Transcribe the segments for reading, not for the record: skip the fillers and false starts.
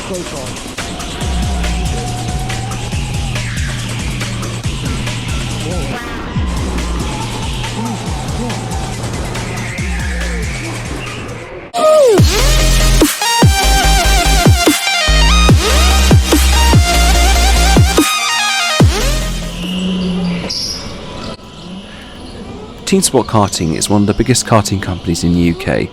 so far. Teamsport Karting is one of the biggest karting companies in the UK.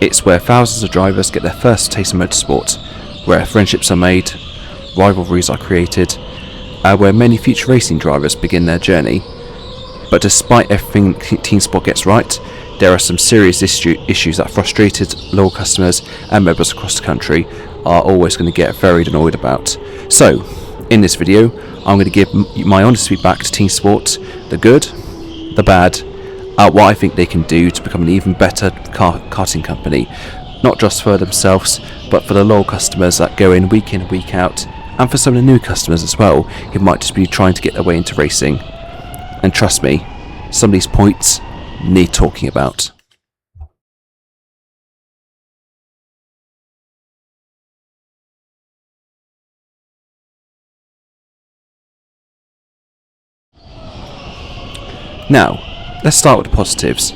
It's where thousands of drivers get their first taste of motorsport, where friendships are made, rivalries are created, and where many future racing drivers begin their journey. But despite everything Teamsport gets right, there are some serious issues that frustrated loyal customers and members across the country are always going to get very annoyed about. So, in this video, I'm going to give my honest feedback to Teamsport, the good, the bad, what I think they can do to become an even better karting company, not just for themselves, but for the loyal customers that go in and week out, and for some of the new customers as well, who might just be trying to get their way into racing. And trust me, some of these points need talking about. Now, let's start with the positives,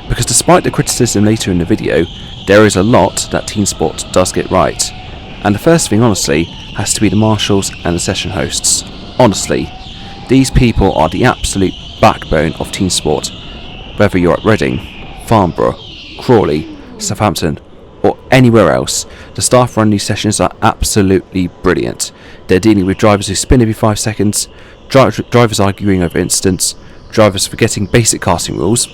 because despite the criticism later in the video, there is a lot that Teamsport does get right. And the first thing, honestly, has to be the marshals and the session hosts. Honestly, these people are the absolute backbone of Teamsport. Whether you're at Reading, Farnborough, Crawley, Southampton, or anywhere else, the staff running these sessions are absolutely brilliant. They're dealing with drivers who spin every 5 seconds, drivers arguing over incidents, drivers forgetting basic karting rules,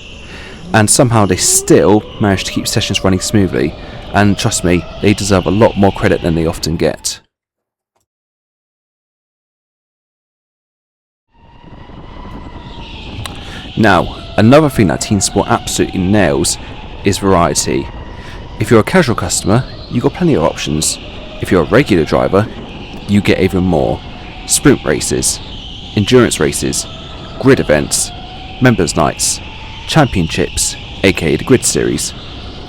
and somehow they still manage to keep sessions running smoothly, and trust me, they deserve a lot more credit than they often get. Now, another thing that Teamsport absolutely nails is variety. If you're a casual customer, you've got plenty of options. If you're a regular driver, you get even more. Sprint races, endurance races, grid events, members nights, championships, aka the grid series,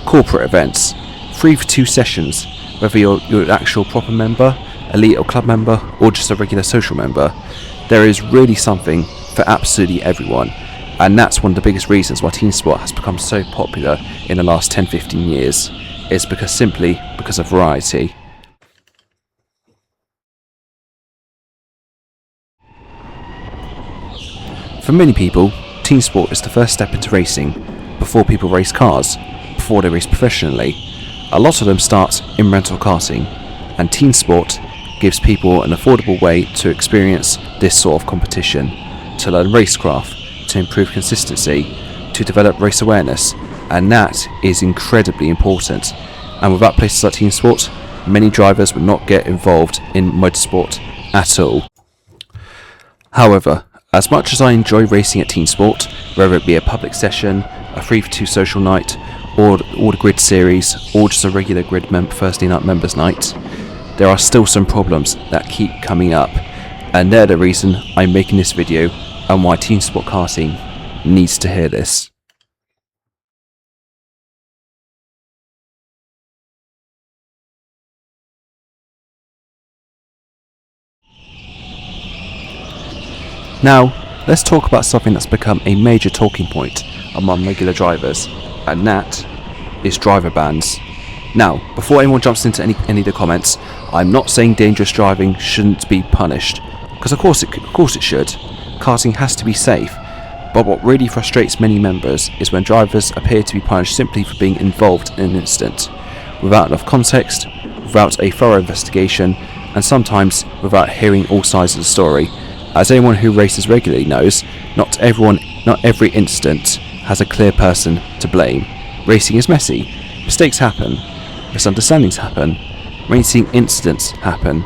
corporate events, 3 for 2 sessions, whether you're an actual proper member, elite or club member, or just a regular social member. There is really something for absolutely everyone, and that's one of the biggest reasons why Teamsport has become so popular in the last 10-15 years. It's simply because of variety. For many people, Teamsport is the first step into racing, before people race cars, before they race professionally. A lot of them start in rental karting, and Teamsport gives people an affordable way to experience this sort of competition, to learn racecraft, to improve consistency, to develop race awareness, and that is incredibly important. And without places like Teamsport, many drivers would not get involved in motorsport at all. However, as much as I enjoy racing at Teamsport, whether it be a public session, a 3 for 2 social night, or the grid series, or just a regular grid Thursday night members night, there are still some problems that keep coming up, and they're the reason I'm making this video and why Teamsport Karting needs to hear this. Now, let's talk about something that's become a major talking point among regular drivers, and that is driver bans. Now, before anyone jumps into any of the comments, I'm not saying dangerous driving shouldn't be punished, because of course it should. Karting has to be safe, but what really frustrates many members is when drivers appear to be punished simply for being involved in an incident, without enough context, without a thorough investigation, and sometimes without hearing all sides of the story. As anyone who races regularly knows, not every incident has a clear person to blame. Racing is messy. Mistakes happen. Misunderstandings happen. Racing incidents happen.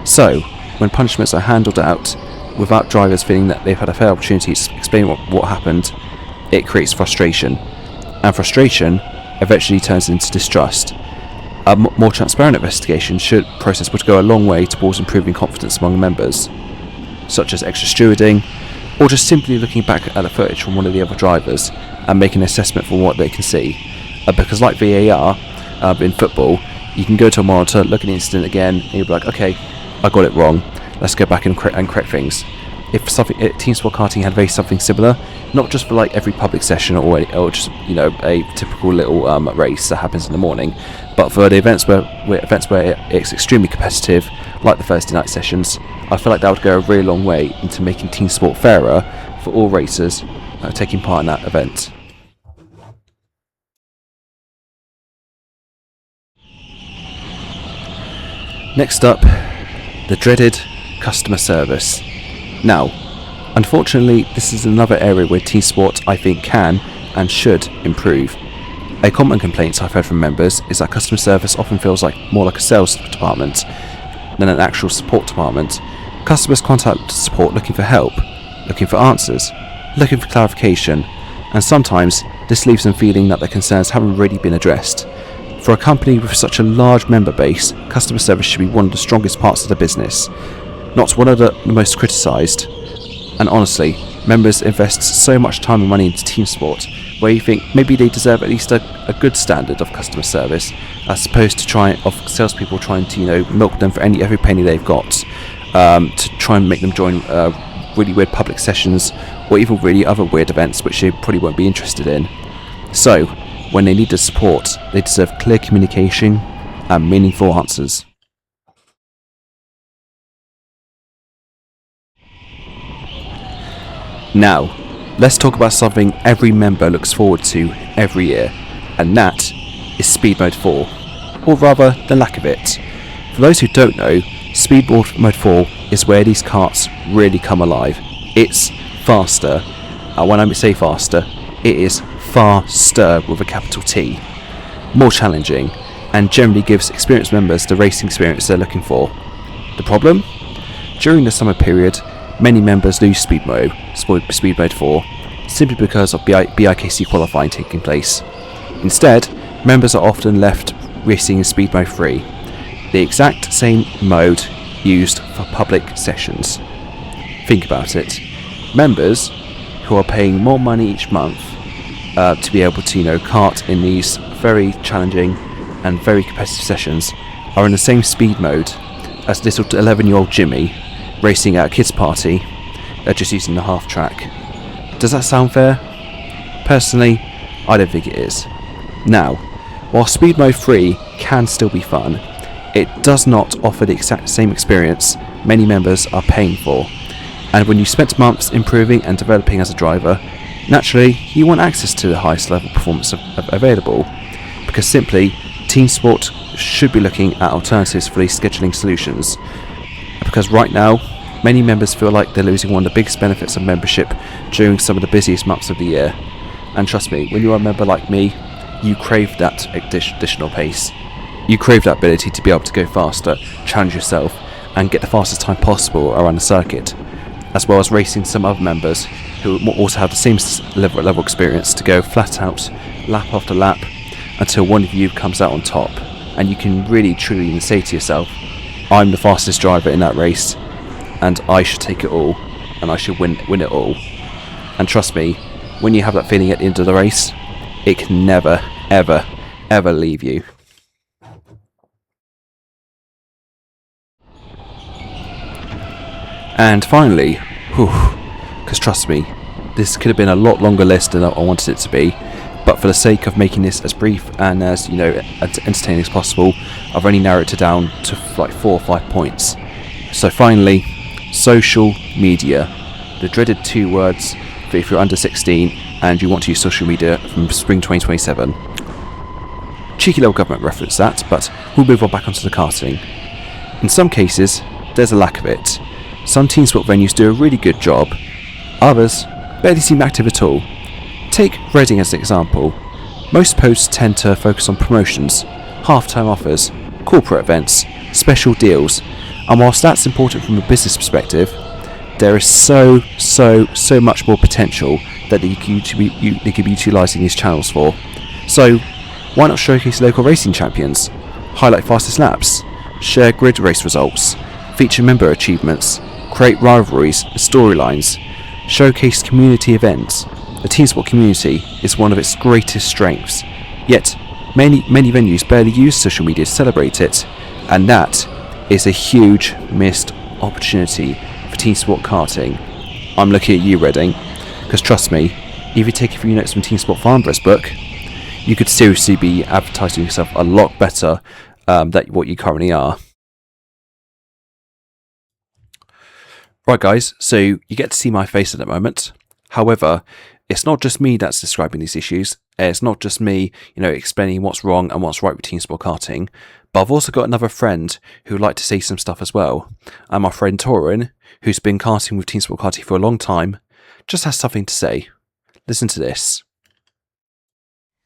So, when punishments are handled out without drivers feeling that they've had a fair opportunity to explain what happened, it creates frustration. And frustration eventually turns into distrust. A more transparent investigation process would go a long way towards improving confidence among members, such as extra stewarding, or just simply looking back at the footage from one of the other drivers and making an assessment for what they can see. Because like VAR in football, You can go to a monitor, look at the incident again, and you'll be like, okay, I got it wrong. Let's go back and correct things. If something, Teamsport Karting had something similar, not just for like every public session or just a typical little race that happens in the morning, but for the events where it's extremely competitive, like the Thursday night sessions, I feel like that would go a really long way into making team sport fairer for all racers taking part in that event. Next up, the dreaded customer service. Now, unfortunately, this is another area where team sport, I think, can and should improve. A common complaint I've heard from members is that customer service often feels more like a sales department than an actual support department. Customers contact support looking for help, looking for answers, looking for clarification, and sometimes this leaves them feeling that their concerns haven't really been addressed. For a company with such a large member base, customer service should be one of the strongest parts of the business, not one of the most criticised. And honestly, members invest so much time and money into team sport, where you think maybe they deserve at least a good standard of customer service, as opposed to salespeople trying to milk them for every penny they've got, to try and make them join really weird public sessions or even really other weird events which they probably won't be interested in. So, when they need the support, they deserve clear communication and meaningful answers. Now, let's talk about something every member looks forward to every year, and that is Speed Mode 4, or rather, the lack of it. For those who don't know, Speed Mode 4 is where these karts really come alive. It's faster, and when I say faster, it is faster with a capital T, more challenging, and generally gives experienced members the racing experience they're looking for. The problem? During the summer period, many members lose Speed Mode 4 simply because of BIKC qualifying taking place. Instead, members are often left racing in Speed Mode 3, the exact same mode used for public sessions. Think about it. Members who are paying more money each month to be able to kart in these very challenging and very competitive sessions are in the same speed mode as little 11-year-old Jimmy racing at a kids party, just using the half track. Does that sound fair? Personally, I don't think it is. Now, while Speed Mode 3 can still be fun, it does not offer the exact same experience many members are paying for. And when you spent months improving and developing as a driver, naturally you want access to the highest level performance available, because simply team sport should be looking at alternatives for these scheduling solutions. Because right now, many members feel like they're losing one of the biggest benefits of membership during some of the busiest months of the year. And trust me, when you're a member like me, you crave that additional pace. You crave that ability to be able to go faster, challenge yourself, and get the fastest time possible around the circuit, as well as racing some other members who also have the same level experience to go flat out, lap after lap, until one of you comes out on top, and you can really truly say to yourself, I'm the fastest driver in that race, and I should take it all, and I should win it all. And trust me, when you have that feeling at the end of the race, it can never, ever, ever leave you. And finally, because trust me, this could have been a lot longer list than I wanted it to be, but for the sake of making this as brief and as entertaining as possible, I've only narrowed it down to 4 or 5 points. So finally, social media, the dreaded 2 words for if you're under 16 and you want to use social media from spring 2027. Cheeky little government reference that, but we'll move on back onto the karting. In some cases, there's a lack of it. Some team sport venues do a really good job, others barely seem active at all. Take Reading as an example. Most posts tend to focus on promotions, half-time offers, corporate events, special deals, and whilst that's important from a business perspective, there is so much more potential that they could be utilising these channels for. So why not showcase local racing champions, highlight fastest laps, share grid race results, feature member achievements, create rivalries and storylines, showcase community events. The team sport community is one of its greatest strengths, yet Many venues barely use social media to celebrate it, and that is a huge missed opportunity for Teamsport Karting. I'm looking at you, Reading, because trust me, if you take a few notes from Teamsport Farnborough's book, you could seriously be advertising yourself a lot better than what you currently are. Right, guys, so you get to see my face at the moment. However, it's not just me that's describing these issues. It's not just me, explaining what's wrong and what's right with Teamsport Karting. But I've also got another friend who'd like to say some stuff as well. And my friend Torin, who's been karting with Teamsport Karting for a long time, just has something to say. Listen to this.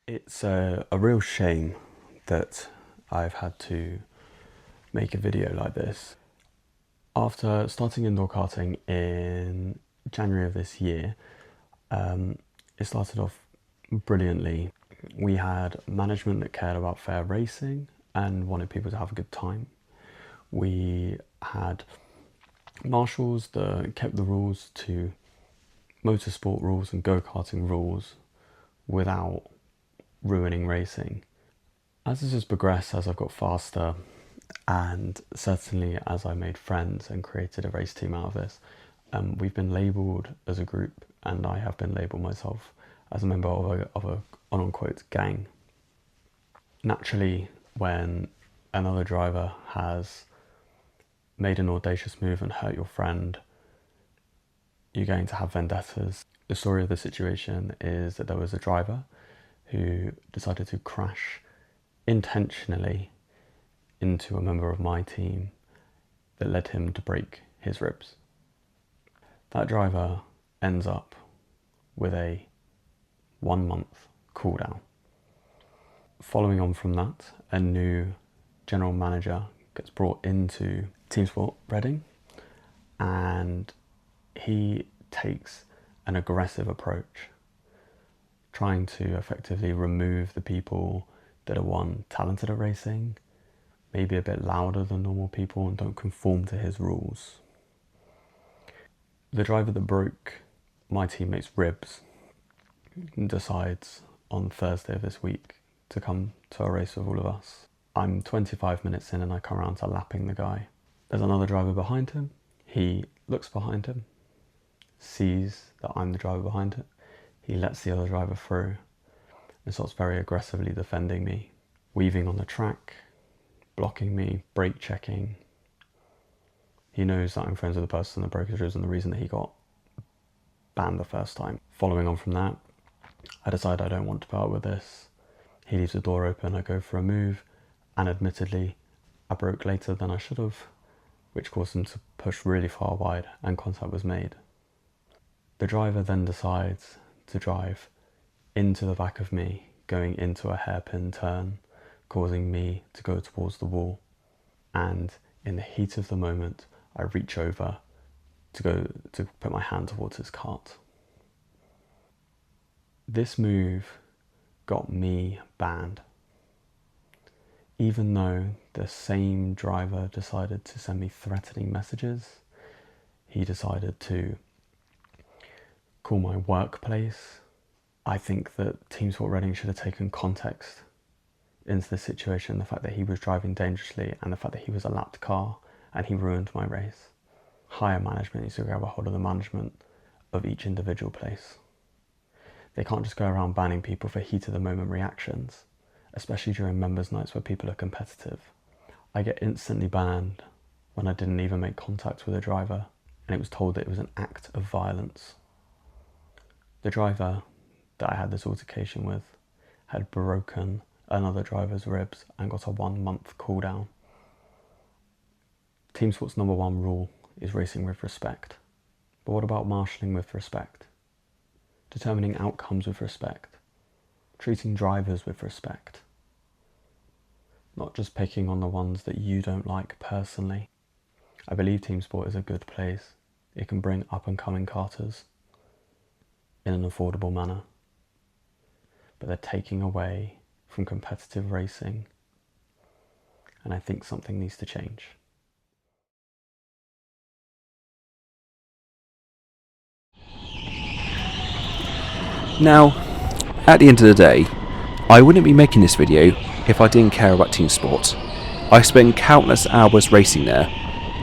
It's a real shame that I've had to make a video like this. After starting indoor karting in January of this year, it started off brilliantly. We had management that cared about fair racing and wanted people to have a good time. We had marshals that kept the rules to motorsport rules and go-karting rules without ruining racing. As this has progressed, as I've got faster, and certainly as I made friends and created a race team out of this, we've been labelled as a group, and I have been labelled myself as a member of a unquote gang. Naturally, when another driver has made an audacious move and hurt your friend, you're going to have vendettas. The story of the situation is that there was a driver who decided to crash intentionally into a member of my team that led him to break his ribs. That driver ends up with a 1 month cool down. Following on from that, a new general manager gets brought into Teamsport Reading, and he takes an aggressive approach, trying to effectively remove the people that are talented at racing, maybe a bit louder than normal people, and don't conform to his rules. The driver that broke my teammate's ribs decides on Thursday of this week to come to a race with all of us. I'm 25 minutes in and I come around to lapping the guy. There's another driver behind him. He looks behind him, sees that I'm the driver behind it. He lets the other driver through and starts very aggressively defending me, weaving on the track, blocking me, brake checking. He knows that I'm friends with the person that broke his ribs and the reason that he got banned the first time. Following on from that, I decide I don't want to put up with this. He leaves the door open, I go for a move, and admittedly, I broke later than I should have, which caused him to push really far wide and contact was made. The driver then decides to drive into the back of me, going into a hairpin turn, causing me to go towards the wall. And in the heat of the moment, I reach over to put my hand towards his cart. This move got me banned, even though the same driver decided to send me threatening messages. He decided to call my workplace. I think that Teamsport Reading should have taken context into the situation, the fact that he was driving dangerously and the fact that he was a lapped car and he ruined my race. Higher management needs to grab a hold of the management of each individual place. They can't just go around banning people for heat of the moment reactions, especially during members' nights where people are competitive. I get instantly banned when I didn't even make contact with a driver, and it was told that it was an act of violence. The driver that I had this altercation with had broken another driver's ribs and got a 1 month cool down. Teamsport's number one rule is racing with respect. But what about marshalling with respect? Determining outcomes with respect, treating drivers with respect, not just picking on the ones that you don't like personally. I believe Teamsport is a good place. It can bring up and coming karters in an affordable manner, but they're taking away from competitive racing, and I think something needs to change. Now, at the end of the day, I wouldn't be making this video if I didn't care about Teamsport. I spent countless hours racing there,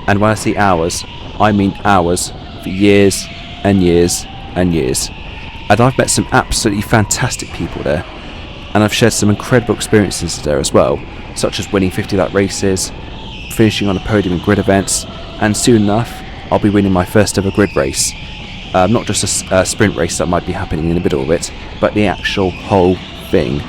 and when I say hours, I mean hours, for years and years and years. And I've met some absolutely fantastic people there, and I've shared some incredible experiences there as well, such as winning 50 lap races, finishing on a podium in grid events, and soon enough I'll be winning my first ever grid race. Not just a sprint race that might be happening in the middle of it, but the actual whole thing.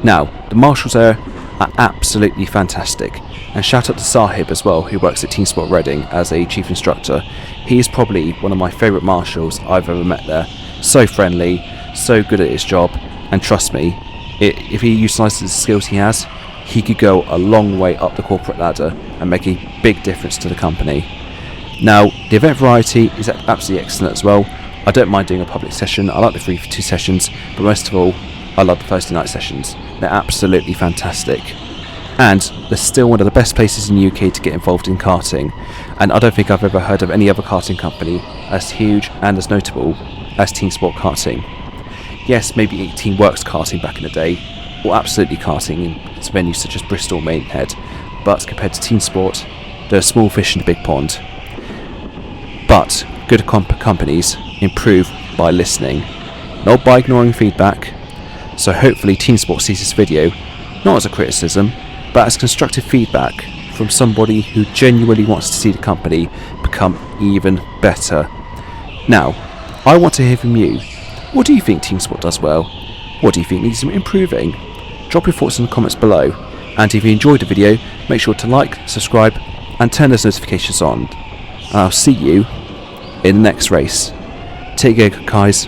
Now, the marshals there are absolutely fantastic, and shout out to Sahib as well, who works at Teamsport Reading as a chief instructor. He is probably one of my favourite marshals I've ever met there. So friendly, so good at his job, and trust me, if he utilises the skills he has, he could go a long way up the corporate ladder and make a big difference to the company. Now, the event variety is absolutely excellent as well. I don't mind doing a public session. I like the 3 for 2 sessions, but most of all, I love the Thursday night sessions. They're absolutely fantastic. And they're still one of the best places in the UK to get involved in karting. And I don't think I've ever heard of any other karting company as huge and as notable as Teamsport Karting. Yes, maybe Team Works Karting back in the day, or absolutely karting in venues such as Bristol Maidenhead, but compared to Teamsport, they're a small fish in a big pond. But good companies improve by listening, not by ignoring feedback. So hopefully Teamsport sees this video not as a criticism, but as constructive feedback from somebody who genuinely wants to see the company become even better. Now, I want to hear from you. What do you think Teamsport does well? What do you think needs improving? Drop your thoughts in the comments below, and if you enjoyed the video, make sure to like, subscribe, and turn those notifications on. And I'll see you in the next race. Take care, guys.